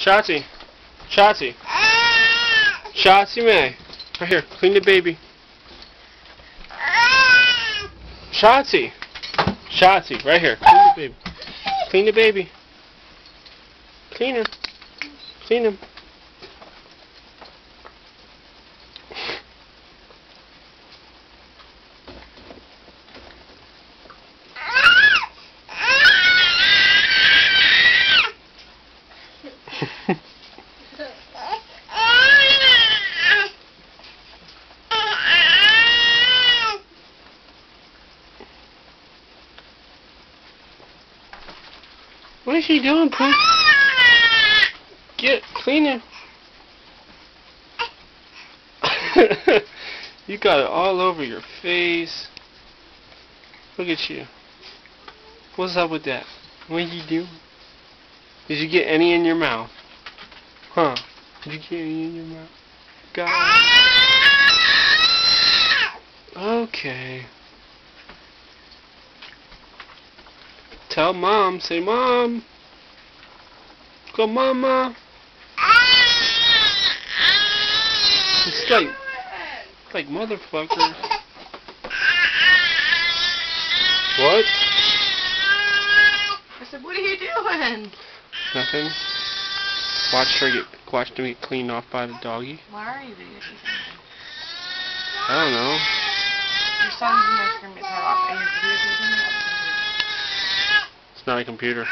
Shotzi. Shotzi. Shotzi May. Right here. Clean the baby. Shotzi. Shotzi. Right here. Clean the baby. Clean the baby. Clean him. Clean him. What is she doing, Pooh? Clean him. You got it all over your face. Look at you. What's up with that? What are you doing? Did you get any in your mouth? Huh? Did you get any in your mouth? Got it. Okay. Tell Mom. Say, Mom. Go, Mama. It's like motherfuckers. What? I said, what are you doing? Nothing. Watch him get cleaned off by the doggy. Why are you doing something? I don't know. Your son's in there screaming his head off, and your video's using it. It's not a computer.